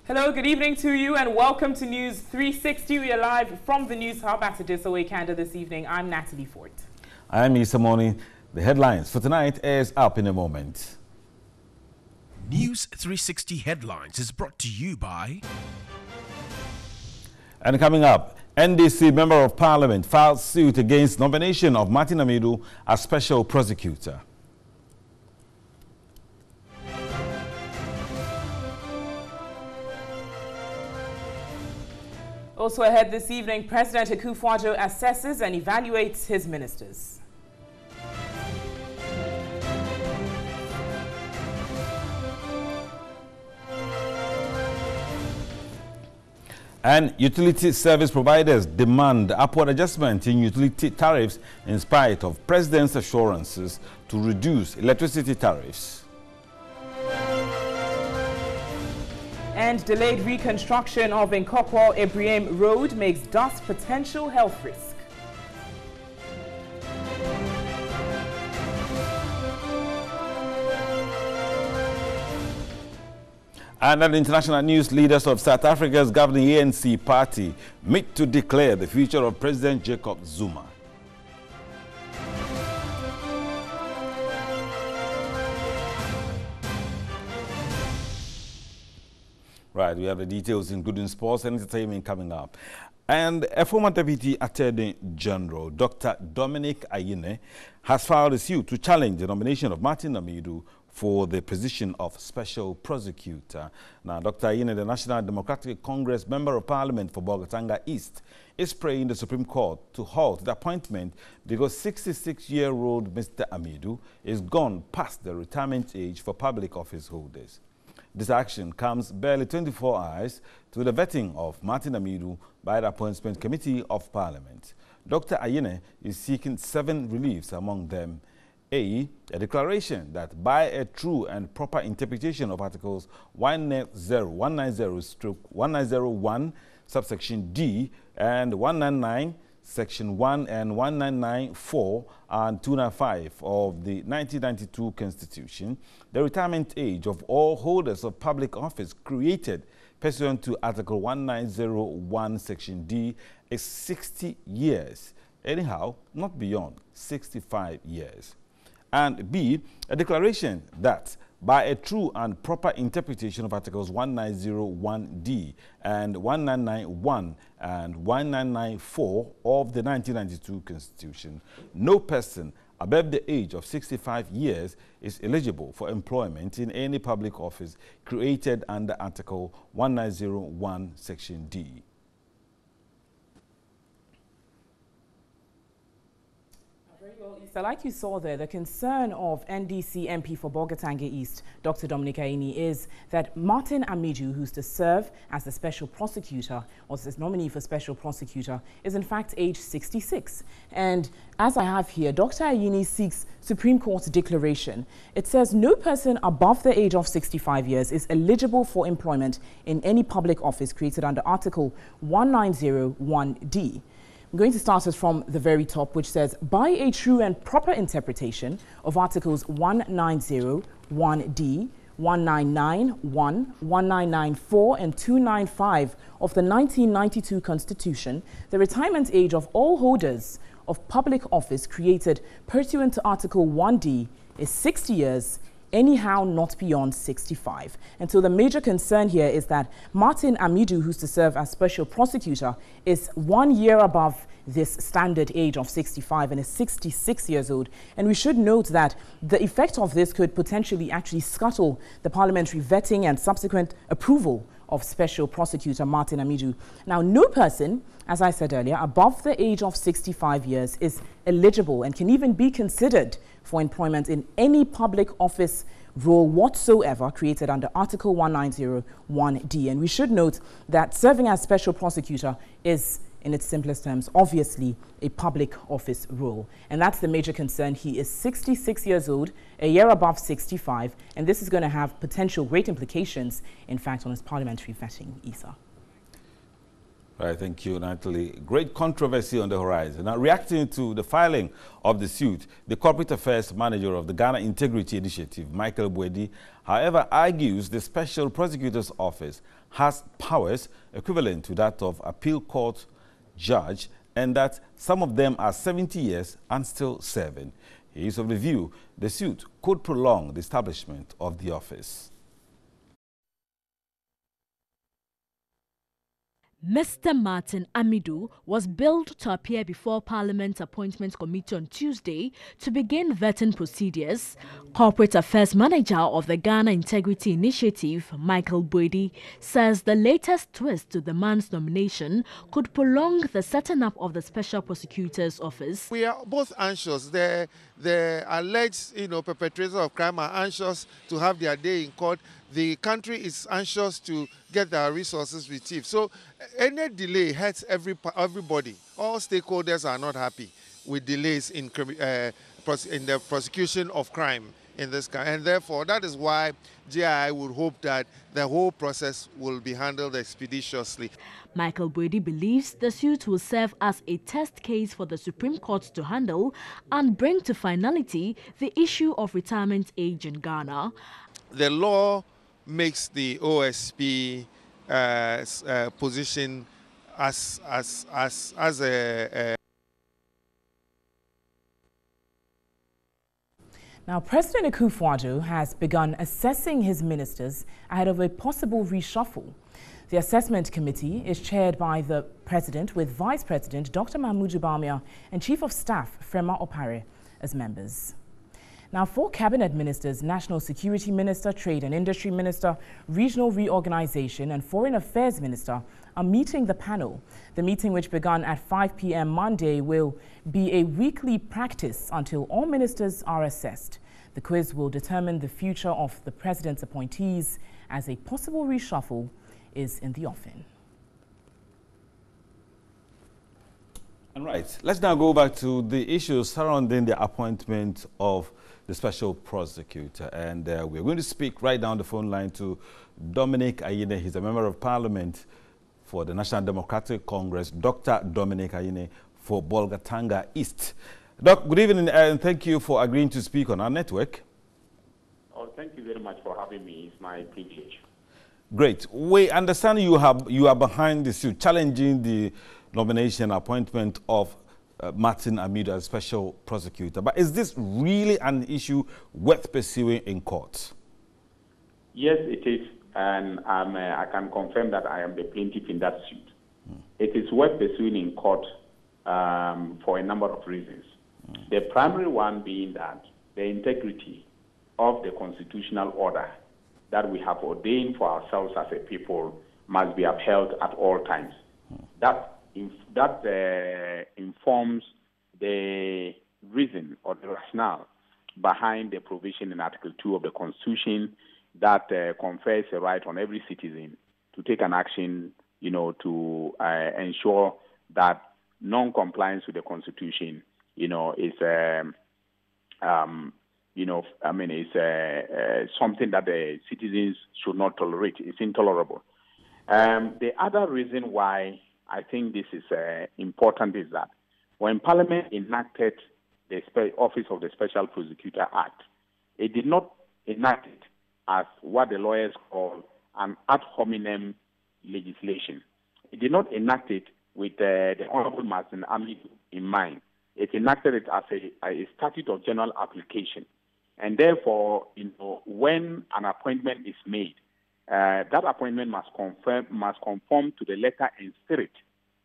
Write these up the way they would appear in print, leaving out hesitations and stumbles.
Hello, good evening to you and welcome to News 360. We are live from the News Hub at Adiso Canada this evening. I'm Natalie Fort. I'm Issa Moni. The headlines for tonight is up in a moment. News 360 Headlines is brought to you by... And coming up, NDC Member of Parliament filed suit against nomination of Martin Amidu as Special Prosecutor. Also ahead this evening, President Akufo-Addo assesses and evaluates his ministers. And utility service providers demand upward adjustment in utility tariffs in spite of President's assurances to reduce electricity tariffs. And delayed reconstruction of Nkokwo-Ebriem Road makes dust potential health risk. And in international news, leaders of South Africa's governing ANC party meet to declare the future of President Jacob Zuma. Right, we have the details including sports and entertainment coming up. And a former Deputy Attorney General, Dr. Dominic Ayine, has filed a suit to challenge the nomination of Martin Amidu for the position of Special Prosecutor. Now, Dr. Ayine, the National Democratic Congress Member of Parliament for Bolgatanga East, is praying the Supreme Court to halt the appointment because 66-year-old Mr. Amidu is gone past the retirement age for public office holders. This action comes barely 24 hours to the vetting of Martin Amidu by the Appointment Committee of Parliament. Dr. Ayine is seeking 7 reliefs, among them a declaration that by a true and proper interpretation of Articles 190-190-1, subsection D, and 199, Section 1 and 199(4) and 295 of the 1992 Constitution, the retirement age of all holders of public office created pursuant to Article 1901, Section D, is 60 years, anyhow, not beyond 65 years. And B, a declaration that by a true and proper interpretation of Articles 1901D and 1991 and 1994 of the 1992 Constitution, no person above the age of 65 years is eligible for employment in any public office created under Article 1901, Section D. So like you saw there, the concern of NDC MP for Bolgatanga East, Dr. Dominic Ayine, is that Martin Amidu, who's to serve as the special prosecutor, or as nominee for special prosecutor, is in fact age 66. And as I have here, Dr. Ayine seeks Supreme Court's declaration. It says no person above the age of 65 years is eligible for employment in any public office created under Article 1901D. I'm going to start us from the very top, which says, by a true and proper interpretation of Articles 1901D, 1991, 1994, and 295 of the 1992 Constitution, the retirement age of all holders of public office created pursuant to Article 1D is 60 years, anyhow not beyond 65. And so the major concern here is that Martin Amidu, who's to serve as special prosecutor, is 1 year above this standard age of 65 and is 66 years old. And we should note that the effect of this could potentially actually scuttle the parliamentary vetting and subsequent approval of special prosecutor Martin Amidu. Now, no person, as I said earlier, above the age of 65 years is eligible and can even be considered for employment in any public office role whatsoever created under Article 1901D. And we should note that serving as special prosecutor is, in its simplest terms, obviously a public office role. And that's the major concern. He is 66 years old, a year above 65, and this is going to have potential great implications, in fact, on his parliamentary vetting, Issa. Right, thank you, Natalie. Great controversy on the horizon. Now, reacting to the filing of the suit, the corporate affairs manager of the Ghana Integrity Initiative, Michael Boadi, however, argues the Special Prosecutor's Office has powers equivalent to that of appeal court judge, and that some of them are 70 years and still serving. He is of the view the suit could prolong the establishment of the office. Mr. Martin Amidu was billed to appear before Parliament's Appointments Committee on Tuesday to begin vetting procedures. Corporate Affairs Manager of the Ghana Integrity Initiative, Michael Boadi, says the latest twist to the man's nomination could prolong the setting up of the Special Prosecutor's Office. We are both anxious. The alleged, perpetrators of crime are anxious to have their day in court. The country is anxious to get their resources retrieved. So any delay hurts everybody. All stakeholders are not happy with delays in the prosecution of crime in this country. And therefore, that is why GII would hope that the whole process will be handled expeditiously. Michael Boadi believes the suit will serve as a test case for the Supreme Court to handle and bring to finality the issue of retirement age in Ghana. The law makes the OSP position as a Now, President Akufo-Addo has begun assessing his ministers ahead of a possible reshuffle. The assessment committee is chaired by the president, with Vice President Dr. Mahmoud Bawumia and Chief of Staff Frema Opare as members. Now, 4 cabinet ministers, National Security Minister, Trade and Industry Minister, Regional Reorganization and Foreign Affairs Minister are meeting the panel. The meeting, which began at 5 p.m. Monday, will be a weekly practice until all ministers are assessed. The quiz will determine the future of the president's appointees as a possible reshuffle is in the offing. All right, let's now go back to the issues surrounding the appointment of the special prosecutor. And we're going to speak right down the phone line to Dominic Ayine. He's a member of parliament for the National Democratic Congress, Dr. Dominic Ayine for Bolgatanga East. Doc, good evening, and thank you for agreeing to speak on our network. Oh, thank you very much for having me. It's my privilege. Great. We understand you are behind the suit, challenging the nomination appointment of Martin Amidu as special prosecutor. But is this really an issue worth pursuing in court? Yes, it is. And I can confirm that I am the plaintiff in that suit. It is worth pursuing in court for a number of reasons. The primary one being that the integrity of the constitutional order that we have ordained for ourselves as a people must be upheld at all times. That informs the reason or the rationale behind the provision in Article 2 of the Constitution that confers a right on every citizen to take an action, to ensure that non-compliance with the Constitution, is something that the citizens should not tolerate. It's intolerable. The other reason why I think this is important is that when Parliament enacted the Office of the Special Prosecutor Act, it did not enact it as what the lawyers call an ad hominem legislation. It did not enact it with the Honorable Martin Amidu in mind. It enacted it as a statute of general application. And therefore, when an appointment is made, that appointment must conform to the letter and spirit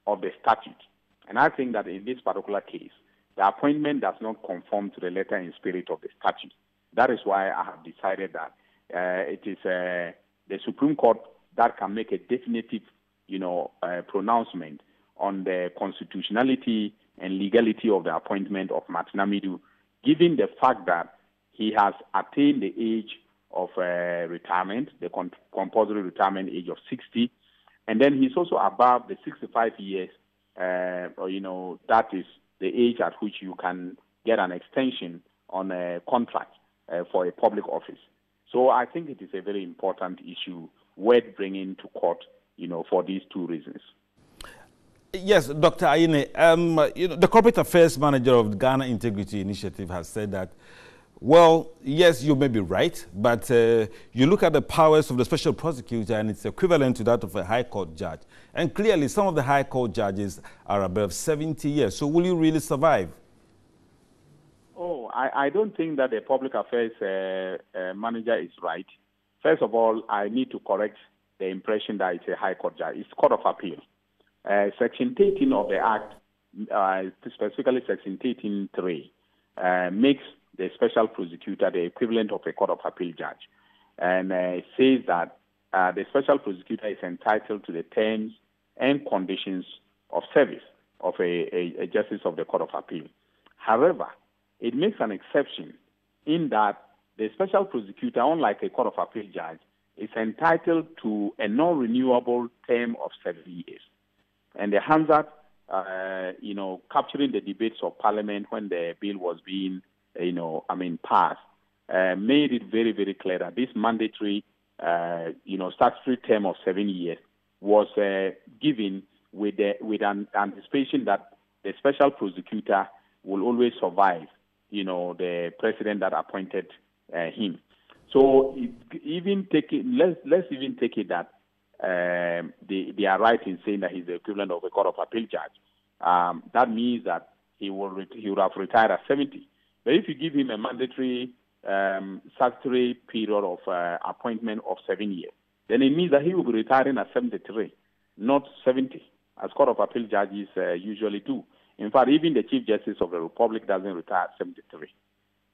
of the statute. And I think that in this particular case, the appointment does not conform to the letter and spirit of the statute. That is why I have decided that it is the Supreme Court that can make a definitive, pronouncement on the constitutionality and legality of the appointment of Martin Amidu, given the fact that he has attained the age of retirement, the compulsory retirement age of 60, and then he's also above the 65 years, that is the age at which you can get an extension on a contract for a public office. So I think it is a very important issue worth bringing to court, for these two reasons. Yes, Dr. Ayine, the corporate affairs manager of the Ghana Integrity Initiative has said that, well, yes, you may be right, but you look at the powers of the special prosecutor and it's equivalent to that of a high court judge. And clearly, some of the high court judges are above 70 years. So will you really survive? Oh, I don't think that the public affairs manager is right. First of all, I need to correct the impression that it's a high court judge. It's Court of Appeal. Section 13 of the Act, specifically Section 13(3), makes the special prosecutor the equivalent of a Court of Appeal judge. And says that the special prosecutor is entitled to the terms and conditions of service of a justice of the Court of Appeal. However, it makes an exception in that the special prosecutor, unlike a Court of Appeal judge, is entitled to a non-renewable term of 7 years. And the Hansard, capturing the debates of Parliament when the bill was being, passed, made it very, very clear that this mandatory, statutory term of 7 years was given with an anticipation that the special prosecutor will always survive, the president that appointed him. So let's even take it that they are right in saying that he's the equivalent of a Court of Appeal judge. That means that he would have retired at 70. But if you give him a mandatory statutory period of appointment of 7 years, then it means that he will be retiring at 73, not 70, as Court of Appeal judges usually do. In fact, even the Chief Justice of the Republic doesn't retire at 73.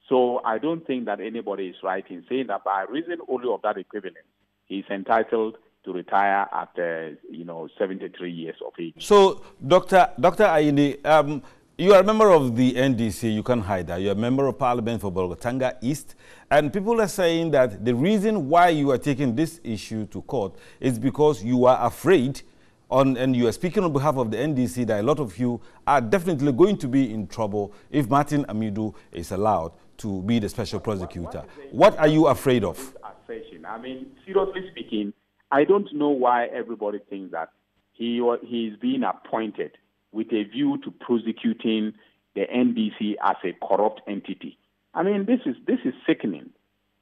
So I don't think that anybody is right in saying that by reason only of that equivalence, he's entitled to retire at 73 years of age. So, Dr. Ayine, you are a member of the NDC, you can't hide that. You're a member of Parliament for Bolgatanga East, and people are saying that the reason why you are taking this issue to court is because you are afraid, and you are speaking on behalf of the NDC, that a lot of you are definitely going to be in trouble if Martin Amidu is allowed to be the special prosecutor. What are you afraid of? I mean, seriously speaking, I don't know why everybody thinks that he is being appointed with a view to prosecuting the NDC as a corrupt entity. I mean, this is sickening.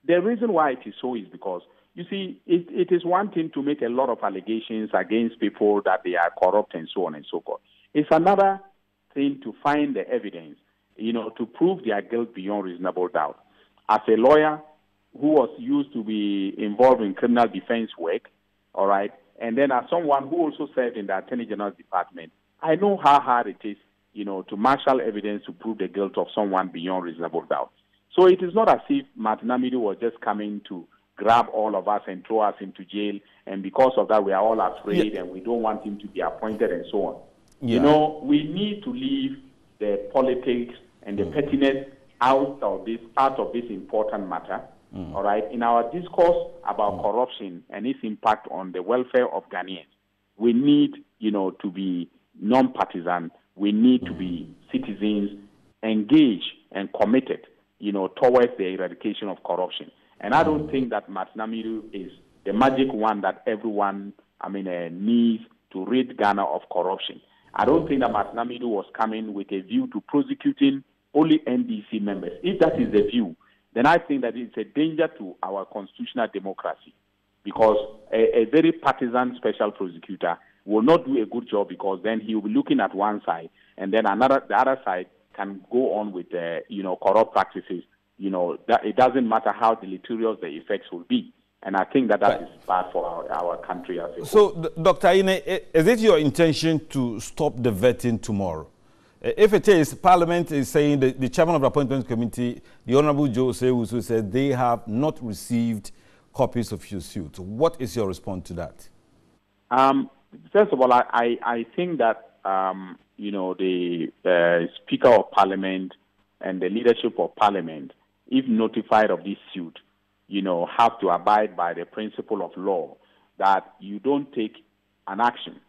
The reason why it is so is because, you see, it is one thing to make a lot of allegations against people that they are corrupt and so on and so forth. It's another thing to find the evidence, to prove their guilt beyond reasonable doubt. As a lawyer who was used to be involved in criminal defense work, all right, and then as someone who also served in the Attorney General's Department, I know how hard it is, to marshal evidence to prove the guilt of someone beyond reasonable doubt. So it is not as if Martin Amidu was just coming to grab all of us and throw us into jail, and because of that we are all afraid and we don't want him to be appointed and so on. Yeah. We need to leave the politics and the pettiness out of this important matter. All right. In our discourse about corruption and its impact on the welfare of Ghanaians, we need, to be non-partisan. We need to be citizens engaged and committed, towards the eradication of corruption. And I don't think that Martin Amidu is the magic one that everyone, needs to rid Ghana of corruption. I don't think that Martin Amidu was coming with a view to prosecuting only NDC members. If that is the view, then I think that it's a danger to our constitutional democracy, because a very partisan special prosecutor will not do a good job, because then he will be looking at one side, and then the other side can go on with corrupt practices. That it doesn't matter how deleterious the effects will be. And I think that is bad for our country as a whole. So, Dr. Ayine, is it your intention to stop the vetting tomorrow? If it is, Parliament is saying that the chairman of the Appointments Committee, the Honorable Jose Wusu, said they have not received copies of your suit. What is your response to that? First of all, I think that, the Speaker of Parliament and the leadership of Parliament, if notified of this suit, have to abide by the principle of law that you don't take an action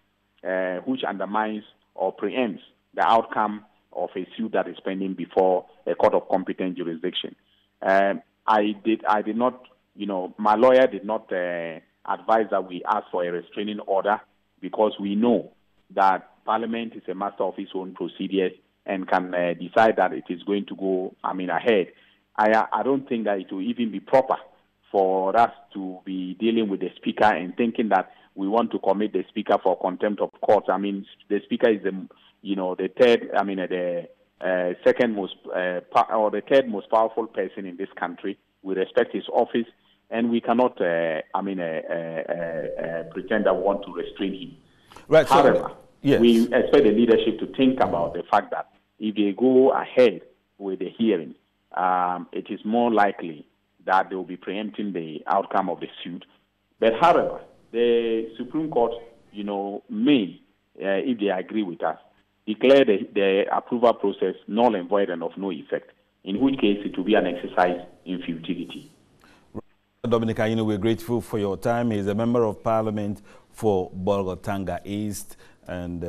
which undermines or preempts the outcome of a suit that is pending before a court of competent jurisdiction. I did not, my lawyer did not advise that we ask for a restraining order, because we know that Parliament is a master of its own procedures and can decide that it is going to go, ahead. I don't think that it will even be proper for us to be dealing with the Speaker and thinking that we want to commit the Speaker for contempt of court. The Speaker is the second most or the third most powerful person in this country. We respect his office, and we cannot pretend that we want to restrain him. Right. However, yes, we expect the leadership to think about the fact that if they go ahead with the hearing, it is more likely that they will be preempting the outcome of the suit. But however, the Supreme Court, may, if they agree with us, declare the approval process null and void and of no effect, in which case it will be an exercise in futility. Dominic Ayine, we're grateful for your time. He's a member of Parliament for Bolgatanga East, and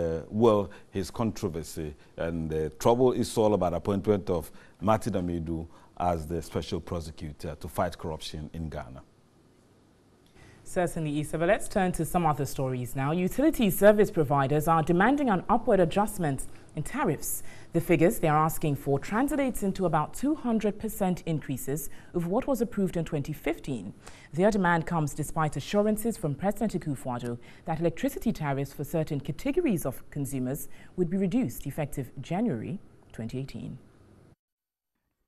his controversy and the trouble is all about appointment of Martin Amidu as the special prosecutor to fight corruption in Ghana. Certainly, Issa, but let's turn to some other stories now. Utility service providers are demanding an upward adjustment in tariffs. The figures they are asking for translates into about 200% increases of what was approved in 2015. Their demand comes despite assurances from President Akufo-Addo that electricity tariffs for certain categories of consumers would be reduced effective January 2018.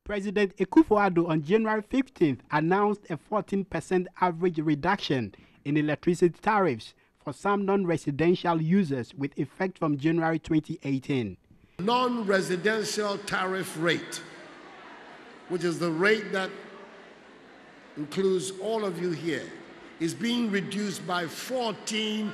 President Akufo-Addo on January 15th announced a 14% average reduction in electricity tariffs for some non-residential users with effect from January 2018. Non-residential tariff rate, which is the rate that includes all of you here, is being reduced by 14%.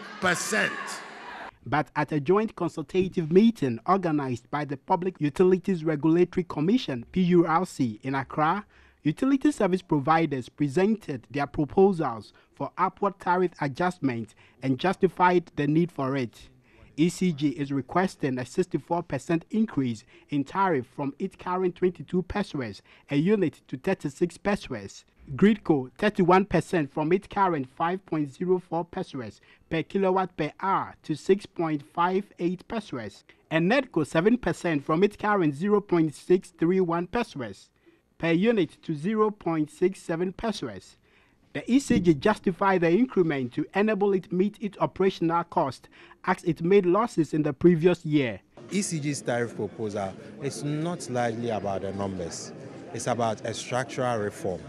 But at a joint consultative meeting organized by the Public Utilities Regulatory Commission, PURC, in Accra, utility service providers presented their proposals for upward tariff adjustment and justified the need for it. ECG is requesting a 64% increase in tariff from its current 22 pesos a unit to 36 pesos. Gridco 31% from its current 5.04 pesos per kilowatt per hour to 6.58 pesos, and Nedco 7% from its current 0.631 pesos per unit to 0.67 pesos. The ECG justified the increment to enable it meet its operational cost as it made losses in the previous year. ECG's tariff proposal is not largely about the numbers. It's about a structural reform.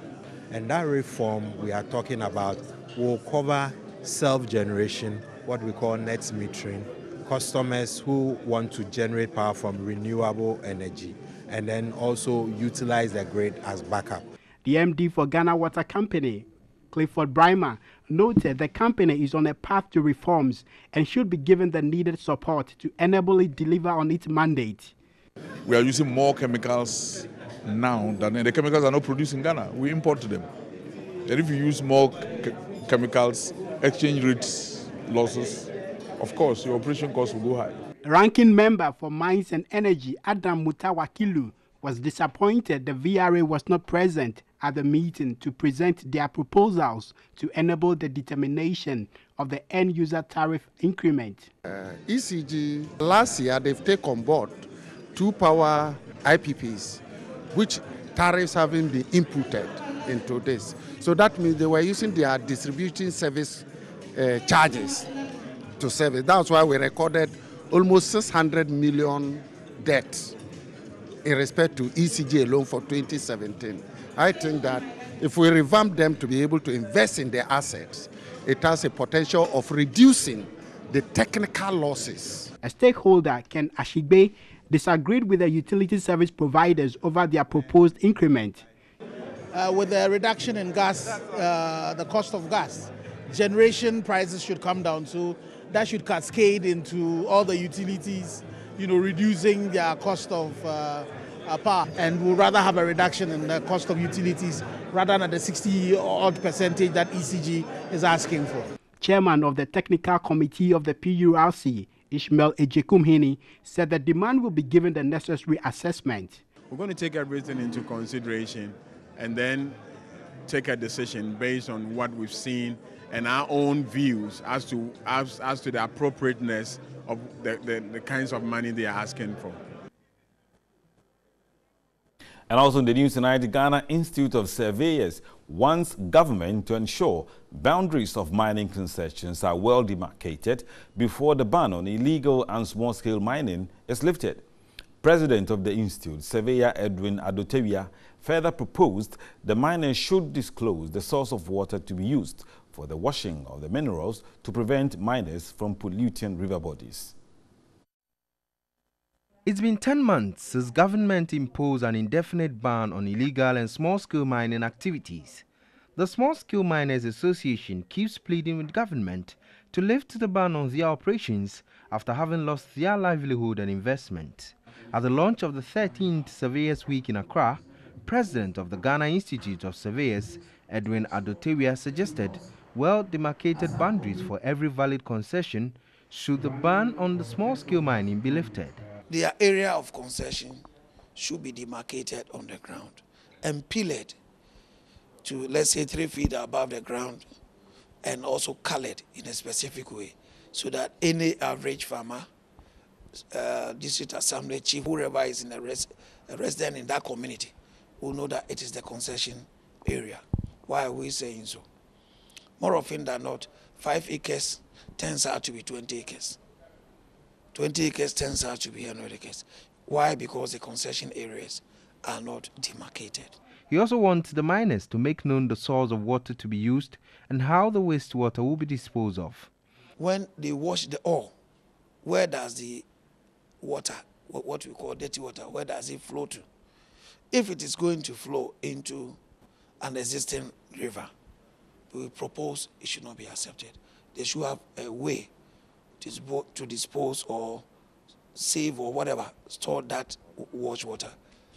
And that reform we are talking about will cover self-generation, what we call net metering, customers who want to generate power from renewable energy, and then also utilize the grid as backup. The MD for Ghana Water Company, Clifford Brymer, noted the company is on a path to reforms and should be given the needed support to enable it deliver on its mandate. We are using more chemicals now than the chemicals are not produced in Ghana. We import them. And if you use more chemicals, exchange rates losses, of course, your operation costs will go high. Ranking member for Mines and Energy, Adam Mutawakilu, was disappointed the VRA was not present at the meeting to present their proposals to enable the determination of the end-user tariff increment. ECG, last year, they've taken on board 2 power IPPs, which tariffs haven't been inputted into this. So that means they were using their distributing service charges to service. That's why we recorded almost 600 million debt in respect to ECG alone for 2017. I think that if we revamp them to be able to invest in their assets, it has a potential of reducing the technical losses. A stakeholder, Ken Ashigbe, disagreed with the utility service providers over their proposed increment. With the reduction in gas, the cost of gas, generation prices should come down, so that should cascade into all the utilities, reducing their cost of power. And we'd rather have a reduction in the cost of utilities rather than the 60-odd percentage that ECG is asking for. Chairman of the Technical Committee of the PURC, Ishmael Ejekumhini, said the demand will be given the necessary assessment. We're going to take everything into consideration and then take a decision based on what we've seen and our own views as to the appropriateness of the kinds of money they are asking for. And also in the news tonight, the Ghana Institute of Surveyors wants government to ensure boundaries of mining concessions are well demarcated before the ban on illegal and small-scale mining is lifted. President of the Institute, Surveyor Edwin Adotewia, further proposed the miners should disclose the source of water to be used for the washing of the minerals to prevent miners from polluting river bodies. It's been 10 months since government imposed an indefinite ban on illegal and small-scale mining activities. The Small-Scale Miners Association keeps pleading with government to lift the ban on their operations after having lost their livelihood and investment. At the launch of the 13th Surveyors Week in Accra, President of the Ghana Institute of Surveyors, Edwin Adotewia, suggested well-demarcated boundaries for every valid concession should the ban on the small-scale mining be lifted. Their area of concession should be demarcated on the ground and pillared to, let's say, 3 feet above the ground, and also colored in a specific way so that any average farmer, district assembly chief, whoever is in a resident in that community will know that it is the concession area. Why are we saying so? More often than not, 5 acres turns out to be 20 acres. 20 acres turns out to be 100 acres. Why? Because the concession areas are not demarcated. He also wants the miners to make known the source of water to be used and how the wastewater will be disposed of. When they wash the ore, where does the water, what we call dirty water, where does it flow to? If it is going to flow into an existing river, we propose it should not be accepted. They should have a way to dispose or save or whatever, store that wash water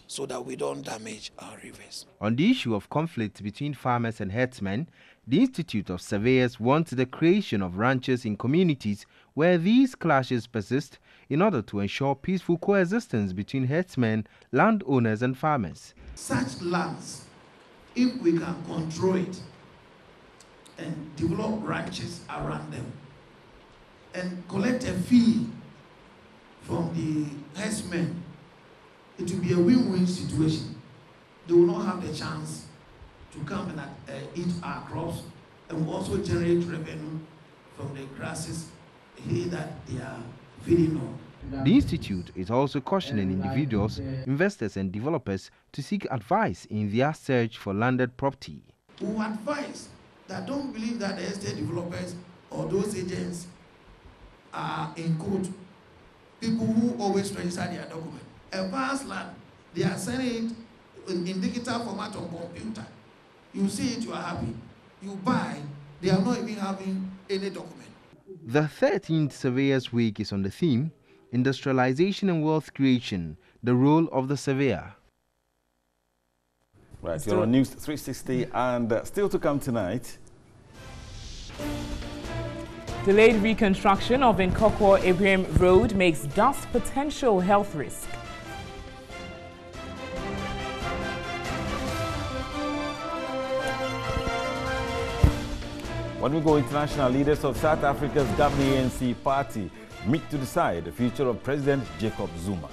so that we don't damage our rivers. On the issue of conflict between farmers and herdsmen, the Institute of Surveyors wants the creation of ranches in communities where these clashes persist in order to ensure peaceful coexistence between herdsmen, landowners and farmers. Such lands, if we can control it and develop ranches around them and collect a fee from the herdsmen, it will be a win-win situation. They will not have the chance to come and eat our crops and will also generate revenue from the grasses hay that they are feeding on. The Institute is also cautioning individuals, investors and developers to seek advice in their search for landed property. We advise that don't believe that the estate developers or those agents are in quote people who always register their document. A vast land, they are sending it in digital format on computer. You see it, you are happy. You buy, they are not even having any document. The 13th Surveyors Week is on the theme Industrialization and Wealth Creation, the Role of the Surveyor. Right, you're on News 360 and still to come tonight. Delayed reconstruction of Nkokwo Ibrahim Road makes dust potential health risk. When we go international, leaders of South Africa's governing ANC party meet to decide the future of President Jacob Zuma.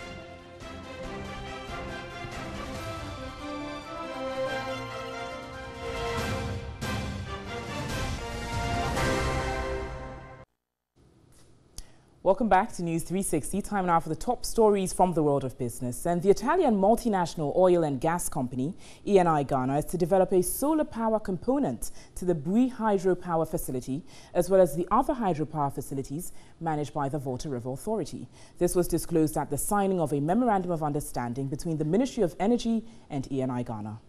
Welcome back to News 360. Time now for the top stories from the world of business. And the Italian multinational oil and gas company, Eni Ghana, is to develop a solar power component to the Bui hydropower facility, as well as the other hydropower facilities managed by the Volta River Authority. This was disclosed at the signing of a memorandum of understanding between the Ministry of Energy and Eni Ghana.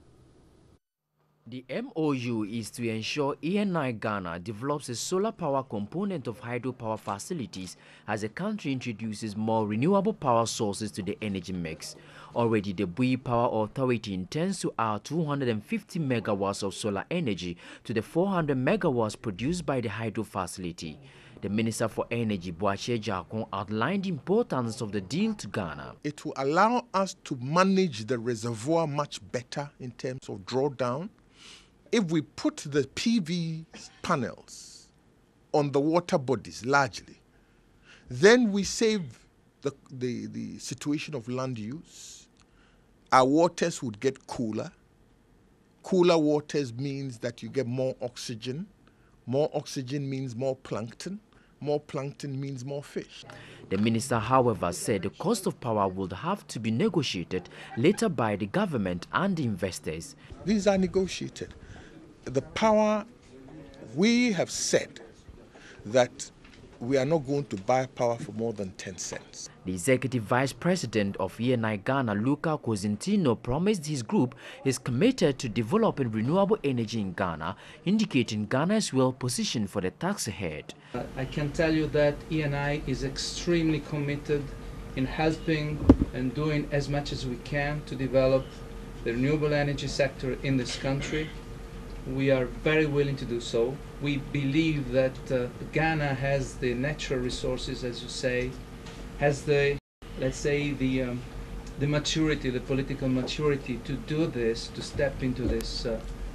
The MOU is to ensure Eni Ghana develops a solar power component of hydropower facilities as the country introduces more renewable power sources to the energy mix. Already, the Bui Power Authority intends to add 250 megawatts of solar energy to the 400 megawatts produced by the hydro facility. The Minister for Energy, Boakye Jakon, outlined the importance of the deal to Ghana. It will allow us to manage the reservoir much better in terms of drawdown, if we put the PV panels on the water bodies largely, then we save the situation of land use. Our waters would get cooler. Cooler waters means that you get more oxygen. More oxygen means more plankton. More plankton means more fish. The minister, however, said the cost of power would have to be negotiated later by the government and the investors. These are negotiated. The power, we have said that we are not going to buy power for more than 10 cents. The executive vice president of ENI Ghana, Luca Cosentino, promised his group is committed to developing renewable energy in Ghana, indicating Ghana is well positioned for the task ahead. I can tell you that ENI is extremely committed in helping and doing as much as we can to develop the renewable energy sector in this country. We are very willing to do so. We believe that Ghana has the natural resources, as you say, has the, let's say, the maturity, the political maturity to do this, to step into this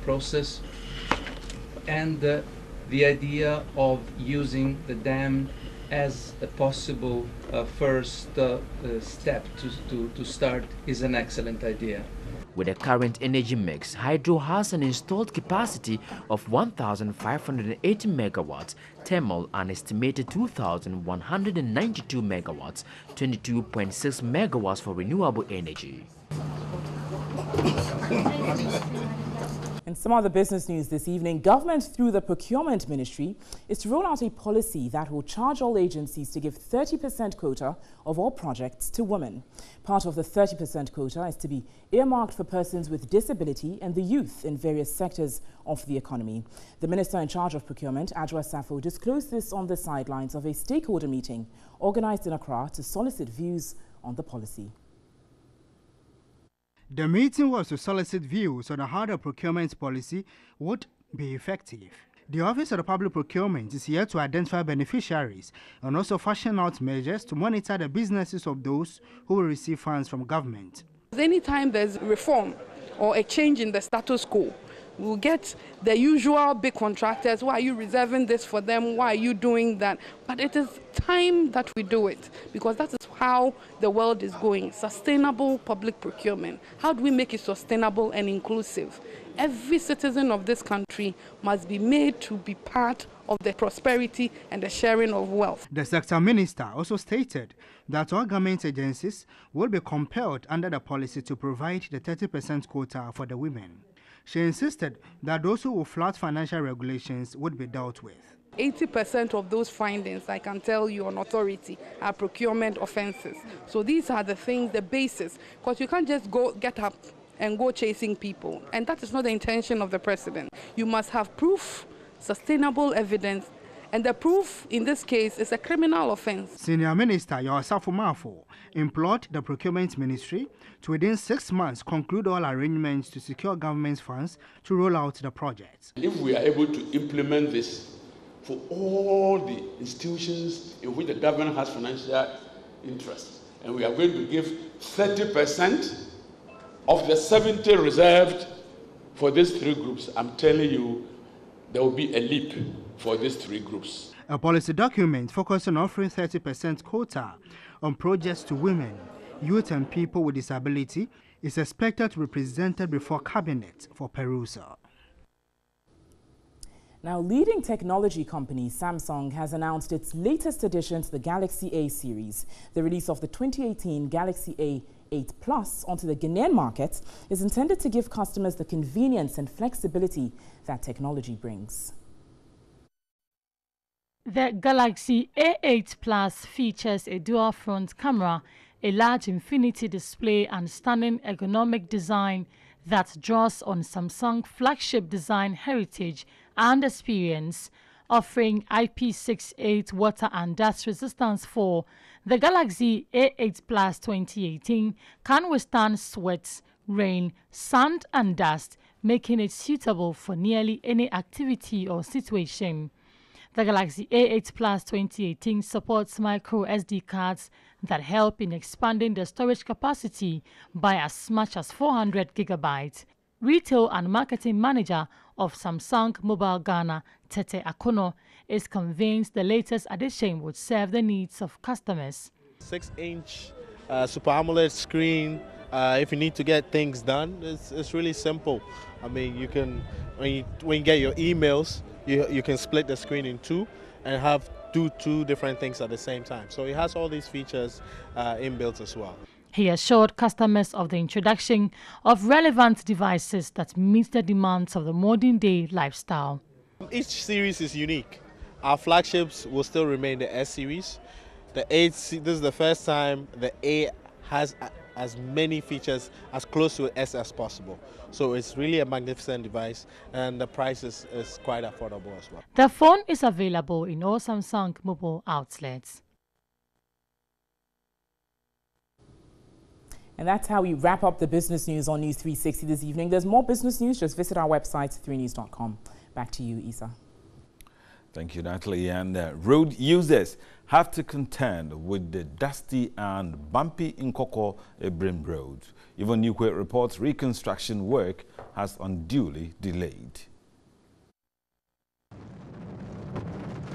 process, and the idea of using the dam as a possible first step to start is an excellent idea. With the current energy mix, hydro has an installed capacity of 1,580 megawatts, thermal an estimated 2,192 megawatts, 22.6 megawatts for renewable energy. In some other business news this evening, government through the Procurement Ministry is to roll out a policy that will charge all agencies to give 30% quota of all projects to women. Part of the 30% quota is to be earmarked for persons with disability and the youth in various sectors of the economy. The minister in charge of procurement, Adwoa Safo, disclosed this on the sidelines of a stakeholder meeting organized in Accra to solicit views on the policy. The meeting was to solicit views on how the procurement policy would be effective. The Office of the Public Procurement is here to identify beneficiaries and also fashion out measures to monitor the businesses of those who will receive funds from government. Anytime there's reform or a change in the status quo, we'll get the usual big contractors. Why are you reserving this for them? Why are you doing that? But it is time that we do it, because that is how the world is going. Sustainable public procurement. How do we make it sustainable and inclusive? Every citizen of this country must be made to be part of the prosperity and the sharing of wealth. The sector minister also stated that all government agencies will be compelled under the policy to provide the 30% quota for the women. She insisted that those who will flout financial regulations would be dealt with. 80% of those findings, I can tell you on authority, are procurement offenses. So these are the things, the basis, because you can't just get up and go chasing people. And that is not the intention of the president. You must have proof, sustainable evidence, and the proof in this case is a criminal offense. Senior Minister Yosafu Mafo implored the Procurement Ministry to within 6 months conclude all arrangements to secure government funds to roll out the project. If we are able to implement this for all the institutions in which the government has financial interest, and we are going to give 30% of the 70 reserved for these three groups, I'm telling you, there will be a leap for these three groups. A policy document focused on offering 30% quota on projects to women, youth and people with disability is expected to be presented before Cabinet for perusal. Now, leading technology company Samsung has announced its latest addition to the Galaxy A series. The release of the 2018 Galaxy A8 Plus onto the Ghanaian market is intended to give customers the convenience and flexibility that technology brings. The Galaxy A8 Plus features a dual-front camera, a large infinity display and stunning ergonomic design that draws on Samsung flagship design heritage and experience, offering IP68 water and dust resistance. For the Galaxy A8 Plus 2018 can withstand sweat, rain, sand and dust, making it suitable for nearly any activity or situation. The Galaxy A8 Plus 2018 supports micro SD cards that help in expanding the storage capacity by as much as 400 gigabytes. Retail and Marketing Manager of Samsung Mobile Ghana, Tete Akono, is convinced the latest addition would serve the needs of customers. 6-inch Super AMOLED screen. If you need to get things done, it's really simple. I mean, you can when you get your emails, you can split the screen in two and do two different things at the same time. So it has all these features inbuilt as well. He assured customers of the introduction of relevant devices that meet the demands of the modern-day lifestyle. Each series is unique. Our flagships will still remain the S series. The 8, this is the first time the A has as many features as close to S as possible. So it's really a magnificent device, and the price is quite affordable as well. The phone is available in all Samsung mobile outlets. And that's how we wrap up the business news on News 360 this evening. There's more business news. Just visit our website, 3news.com. Back to you, Isa. Thank you, Natalie. And road users have to contend with the dusty and bumpy Nkoko Ebrim Road. Even Newquay reports reconstruction work has unduly delayed.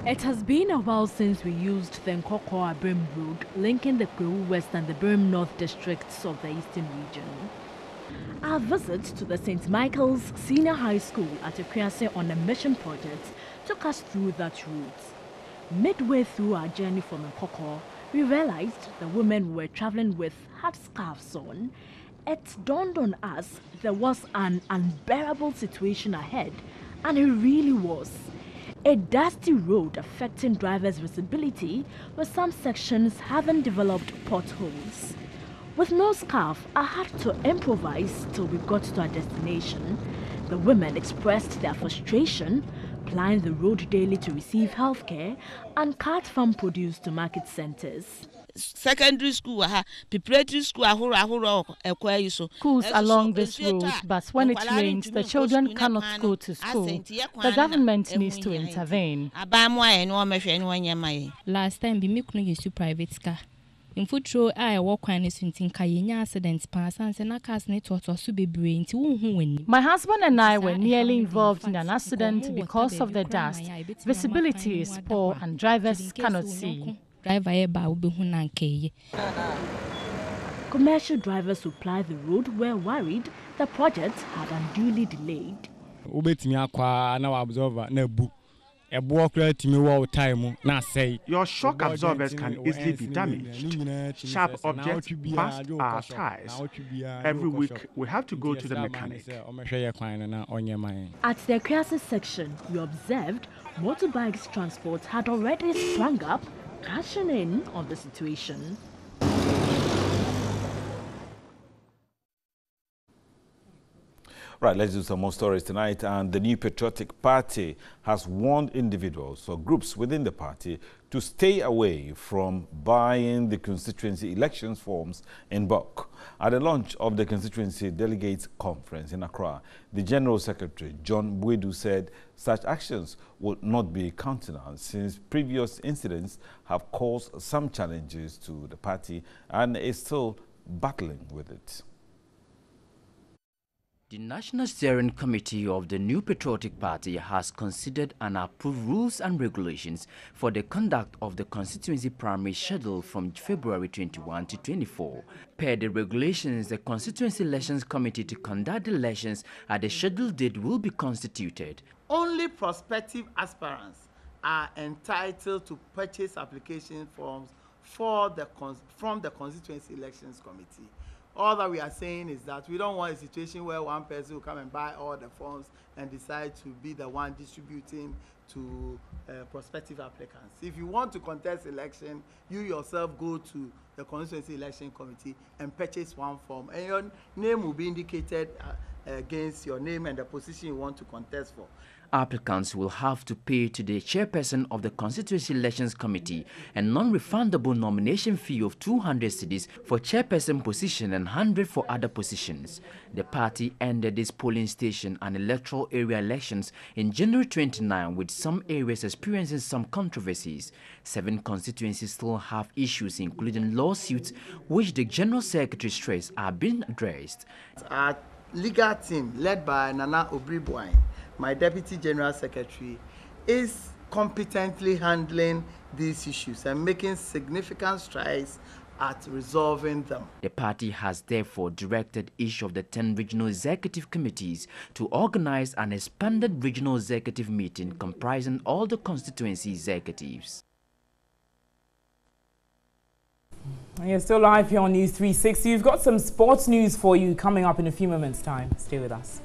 It has been a while since we used the Nkoko Ebrim Road, linking the Kwewu West and the Birim North districts of the Eastern region. Our visit to the St. Michael's Senior High School at Equiase on a mission project took us through that route. Midway through our journey from Nkoko, we realized the women we were traveling with had scarves on. It dawned on us there was an unbearable situation ahead, and it really was. A dusty road affecting drivers' visibility, with some sections having developed potholes. With no scarf, I had to improvise till we got to our destination. The women expressed their frustration, plying the road daily to receive healthcare and cart farm produce to market centers. Secondary school, preparatory school, schools along this road, but when it rains, the children cannot go to school. The government needs to intervene. Last time, we used to private car. In Futuro, I walk on this in Kayenya accidents pass and send a cast network or brain to My husband and I were nearly involved in an accident because of the dust. Visibility is poor and drivers cannot see. Commercial drivers who ply the road were worried the project had unduly delayed. Your shock absorbers can easily be damaged. Sharp objects burst our tires. Every week, we have to go to the mechanic. At the Equiase section, we observed motorbikes transport had already sprung up, cashing in on the situation. Right, let's do some more stories tonight. And the New Patriotic Party has warned individuals or groups within the party to stay away from buying the constituency elections forms in bulk. At the launch of the Constituency Delegates Conference in Accra, the General Secretary, John Bwedu, said such actions would not be countenanced since previous incidents have caused some challenges to the party and is still battling with it. The National Steering Committee of the New Patriotic Party has considered and approved rules and regulations for the conduct of the constituency primary schedule from February 21 to 24. Per the regulations, the Constituency Elections Committee to conduct the elections at the scheduled date will be constituted. Only prospective aspirants are entitled to purchase application forms from the Constituency Elections Committee. All that we are saying is that we don't want a situation where one person will come and buy all the forms and decide to be the one distributing to prospective applicants. If you want to contest election, you yourself go to the Constituency Election Committee and purchase one form, and your name will be indicated against your name and the position you want to contest for. Applicants will have to pay to the chairperson of the Constituency Elections Committee a non-refundable nomination fee of 200 cedis for chairperson position and 100 for other positions. The party ended its polling station and electoral area elections in January 29, with some areas experiencing some controversies. 7 constituencies still have issues, including lawsuits, which the General Secretary stressed are being addressed. Our legal team led by Nana Obribwine, my Deputy General Secretary, is competently handling these issues and making significant strides at resolving them. The party has therefore directed each of the 10 regional executive committees to organize an expanded regional executive meeting comprising all the constituency executives. You're still live here on News 360. We've got some sports news for you coming up in a few moments' time. Stay with us.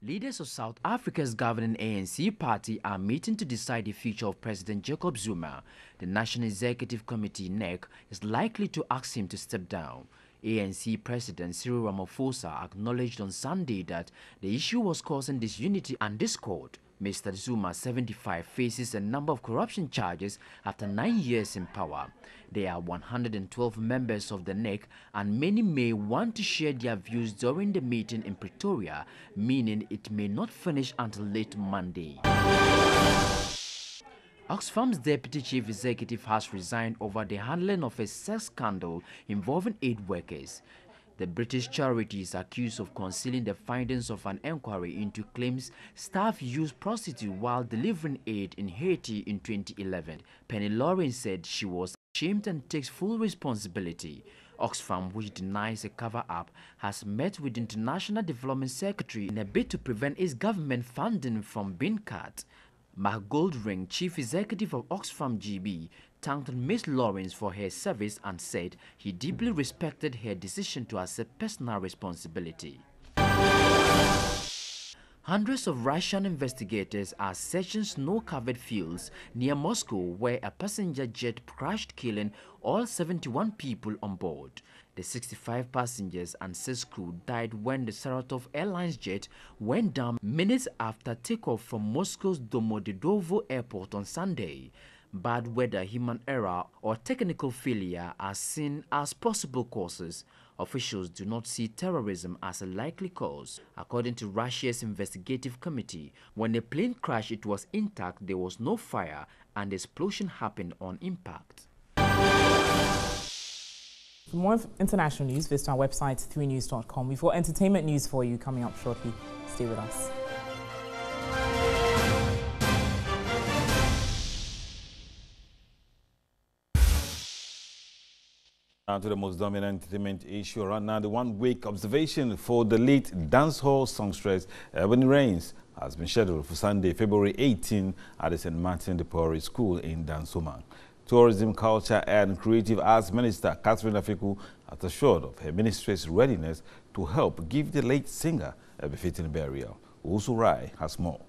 Leaders of South Africa's governing ANC party are meeting to decide the future of President Jacob Zuma. The National Executive Committee, NEC, is likely to ask him to step down. ANC President Cyril Ramaphosa acknowledged on Sunday that the issue was causing disunity and discord. Mr. Zuma, 75, faces a number of corruption charges after 9 years in power. There are 112 members of the NEC, and many may want to share their views during the meeting in Pretoria, meaning it may not finish until late Monday. Oxfam's deputy chief executive has resigned over the handling of a sex scandal involving aid workers. The British charity is accused of concealing the findings of an inquiry into claims staff used prostitutes while delivering aid in Haiti in 2011. Penny Lawrence said she was ashamed and takes full responsibility. Oxfam, which denies a cover-up, has met with the International Development Secretary in a bid to prevent its government funding from being cut. Mark Goldring, chief executive of Oxfam GB, thanked Ms. Lawrence for her service and said he deeply respected her decision to accept personal responsibility. Hundreds of Russian investigators are searching snow-covered fields near Moscow where a passenger jet crashed, killing all 71 people on board. The 65 passengers and 6 crew died when the Saratov Airlines jet went down minutes after takeoff from Moscow's Domodedovo airport on Sunday. Bad weather, human error, or technical failure are seen as possible causes. Officials do not see terrorism as a likely cause. According to Russia's investigative committee, when the plane crashed, it was intact, there was no fire, and the explosion happened on impact. For more international news, visit our website, 3news.com. We've got entertainment news for you coming up shortly. Stay with us. Now to the most dominant entertainment issue around now. The one-week observation for the late dancehall songstress Ebony Rains has been scheduled for Sunday, February 18 at the St. Martin de Porres School in Dansoman. Tourism, Culture and Creative Arts Minister Catherine Afiku has assured of her ministry's readiness to help give the late singer a befitting burial. Usu Rai has more.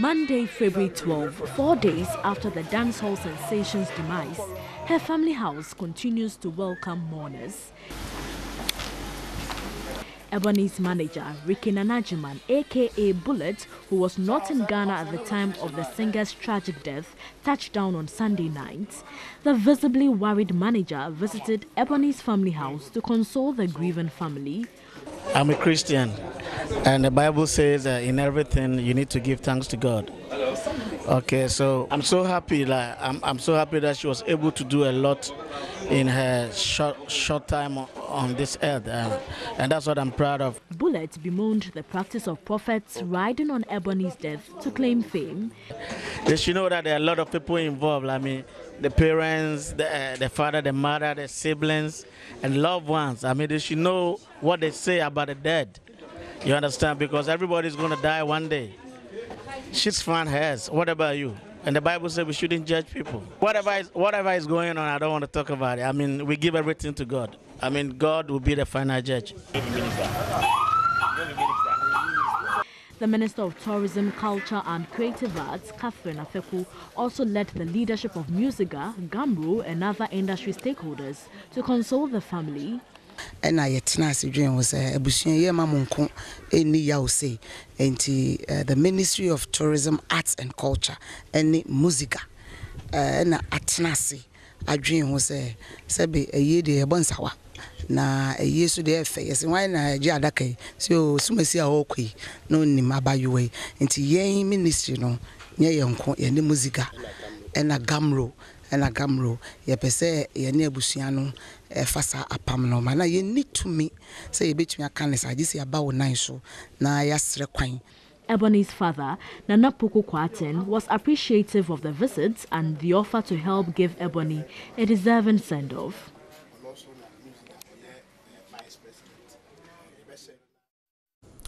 Monday, February 12, 4 days after the dancehall sensation's demise, her family house continues to welcome mourners. Ebony's manager, Ricky Nanajiman, aka Bullet, who was not in Ghana at the time of the singer's tragic death, touched down on Sunday night. The visibly worried manager visited Ebony's family house to console the grieving family. I'm a Christian, and the Bible says that in everything you need to give thanks to God. Okay, so I'm so happy. I'm so happy that she was able to do a lot in her short time on this earth, and that's what I'm proud of. Bullet bemoaned the practice of prophets riding on Ebony's death to claim fame. They should know that there are a lot of people involved. I mean, the parents, the father, the mother, the siblings, and loved ones. I mean, they should know what they say about the dead. You understand? Because everybody's going to die one day. She's found hers. What about you? And the Bible says we shouldn't judge people. Whatever is going on, I don't want to talk about it. I mean, we give everything to God. I mean, God will be the final judge. The Minister of Tourism, Culture and Creative Arts, Catherine Afeku, also led the leadership of Musiga, Gamro and other industry stakeholders to console the family. And I dream was a Mamunko any Yause and the Ministry of Tourism, Arts and Culture and Musica and Atnasi. I dream was a Sabi a year de Bonsawa. Na a year so there face and why na Jadake so Sumasia Oki no Nimabayue into Ye Ministry no near Yonko and the Musica and a Gamro. And a Gamro, ye pese ye near Busiano, Fasa apamno, mana ye need to me say between a canis. I just about 9 so na yasre quine. Ebony's father, Nana Puku Kwaten, was appreciative of the visits and the offer to help give Ebony a deserving send-off.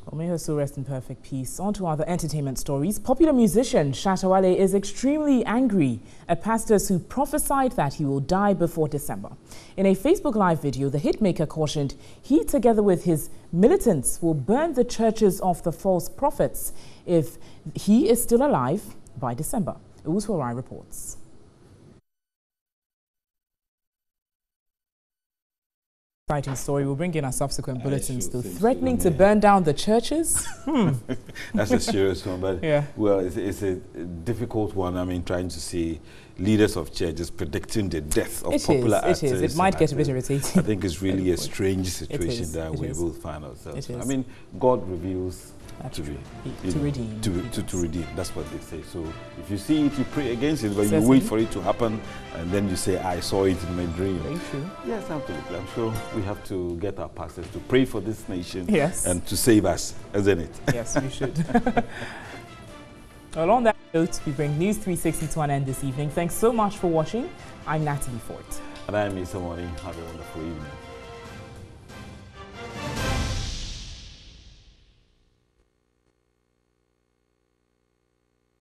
Well, may her soul rest in perfect peace. On to other entertainment stories. Popular musician Shatta Wale is extremely angry at pastors who prophesied that he will die before December. In a Facebook Live video, the hitmaker cautioned he, together with his militants, will burn the churches of the false prophets if he is still alive by December. Owusu reports. Exciting story. We'll bring in our subsequent bulletins though. Threatening to burn down the churches. That's a serious one, but yeah. Well, it's a difficult one. I mean, trying to see leaders of churches predicting the death of popular artists. It is. It might get a bit irritating. I think it's really a strange situation that we will find ourselves. I mean, God reveals to redeem. To redeem. That's what they say. So if you see it, you pray against it, but you wait for it to happen, and then you say, I saw it in my dream. Very true. Yes, absolutely. I'm sure we have to get our pastors to pray for this nation and to save us, isn't it? Yes, we should. Well, on that note, we bring News 360 to an end this evening. Thanks so much for watching. I'm Natalie Fort. And I'm Isa Moni. Have a wonderful evening.